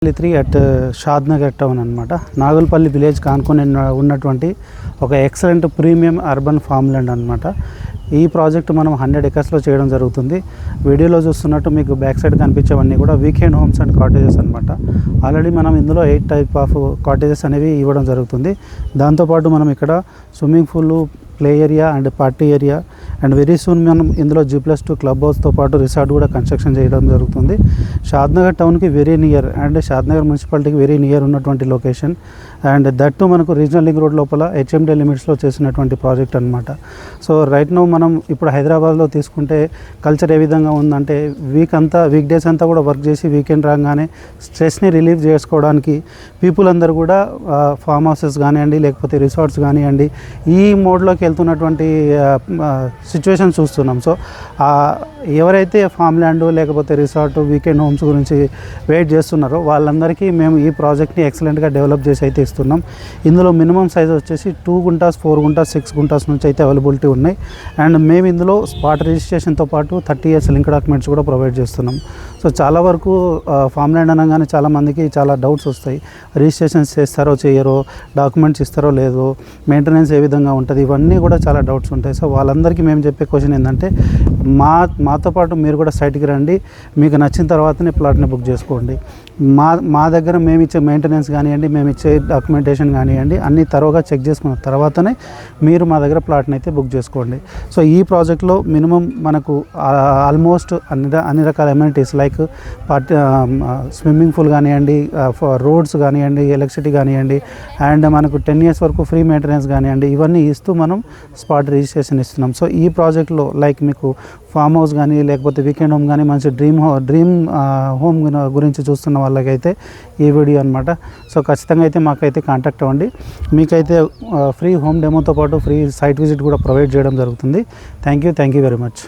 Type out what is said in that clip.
3 at Shadnagar town అనమాట. Nagulapalli village కానుకొని ఉన్నటువంటి ఒక excellent premium urban farm land అనమాట. ఈ ప్రాజెక్ట్ మనం 100 ఎకర్స్లో చేయడం జరుగుతుంది. వీడియోలో చూస్తున్నట్టు మీకు బ్యాక్ సైడ్ కనిపించేవన్నీ కూడా వీకెండ్ హోమ్స్ అండ్ కాటేజెస్ అనమాట. ఆల్రెడీ మనం ఇందులో 8 టైప్ ఆఫ్ కాటేజెస్ అనేవి ఇవ్వడం జరుగుతుంది. దాంతోపాటు మనం ఇక్కడ swimming pool, play area and party area and very soon మనం ఇందులో G+2 క్లబ్ హౌస్తో పాటు రిసార్ట్ కూడా కన్స్ట్రక్షన్ చేయడం జరుగుతుంది. షాద్నగర్ టౌన్కి వెరీ నియర్ అండ్ షాద్నగర్ మున్సిపాలిటీకి వెరీ నియర్ ఉన్నటువంటి లొకేషన్ అండ్ దట్టు మనకు రీజనల్ లింక్ రోడ్ లోపల HMD లిమిట్స్లో చేసినటువంటి ప్రాజెక్ట్ అనమాట. సో రైట్ నౌ మనం ఇప్పుడు హైదరాబాద్లో తీసుకుంటే కల్చర్ ఏ విధంగా ఉందంటే వీక్ డేస్ అంతా కూడా వర్క్ చేసి వీకెండ్ రాగానే స్ట్రెస్ని రిలీవ్ చేసుకోవడానికి పీపుల్ అందరూ కూడా ఫామ్ హౌసెస్ కానివ్వండి లేకపోతే రిసార్ట్స్ కానివ్వండి ఈ మోడ్లోకి వెళ్తున్నటువంటి సిచ్యువేషన్ చూస్తున్నాం. సో ఎవరైతే ఫామ్ ల్యాండ్ లేకపోతే రిసార్ట్ వీకెండ్ హోమ్స్ గురించి వెయిట్ చేస్తున్నారో వాళ్ళందరికీ మేము ఈ ప్రాజెక్ట్ని ఎక్సలెంట్గా డెవలప్ చేసి అయితే ఇస్తున్నాం. ఇందులో మినిమం సైజ్ వచ్చేసి 2 గుంటాస్, 4 గుంటాస్, 6 గుంటాస్ నుంచి అయితే అవైలబిలిటీ ఉన్నాయి. అండ్ మేము ఇందులో స్పాట్ రిజిస్ట్రేషన్తో పాటు 30 years లింక్ డాక్యుమెంట్స్ కూడా ప్రొవైడ్ చేస్తున్నాం. సో చాలా వరకు ఫామ్ ల్యాండ్ అనగానే చాలామందికి చాలా డౌట్స్ వస్తాయి. రిజిస్ట్రేషన్స్ చేస్తారో చేయరో, డాక్యుమెంట్స్ ఇస్తారో లేదో, మెయింటెనెన్స్ ఏ విధంగా ఉంటుంది, ఇవన్నీ కూడా చాలా డౌట్స్ ఉంటాయి. సో వాళ్ళందరికీ మేము చెప్పే క్వశ్చన్ ఏంటంటే మాతో పాటు మీరు కూడా సైట్కి రండి, మీకు నచ్చిన తర్వాతనే ప్లాట్ని బుక్ చేసుకోండి. మా దగ్గర మేము ఇచ్చే మెయింటెనెన్స్ కానివ్వండి, మేము ఇచ్చే డాక్యుమెంటేషన్ కానివ్వండి అన్నీ తరోగా చెక్ చేసుకున్న తర్వాతనే మీరు మా దగ్గర ప్లాట్ని అయితే బుక్ చేసుకోండి. సో ఈ ప్రాజెక్ట్లో మినిమం మనకు ఆల్మోస్ట్ అన్ని రకాల అమ్యూనిటీస్ లైక్ స్విమ్మింగ్ పూల్ కానివ్వండి, రోడ్స్ కానివ్వండి, ఎలక్ట్రిసిటీ కానివ్వండి అండ్ మనకు 10 years వరకు ఫ్రీ మెయింటెనెన్స్ కానివ్వండి ఇవన్నీ ఇస్తూ మనం స్పాట్ రిజిస్ట్రేషన్ ఇస్తున్నాం. సో ఈ ప్రాజెక్ట్లో లైక్ మీకు ఫామ్ హౌస్ కానీ లేకపోతే వీకెండ్ హోమ్ కానీ మంచి డ్రీమ్ హోమ్ గురించి చూస్తున్న వాళ్ళకైతే ఈ వీడియో అనమాట. సో ఖచ్చితంగా అయితే మాకైతే కాంటాక్ట్ అవ్వండి. మీకైతే ఫ్రీ హోమ్ డెమోతో పాటు ఫ్రీ సైట్ విజిట్ కూడా ప్రొవైడ్ చేయడం జరుగుతుంది. Thank you very much.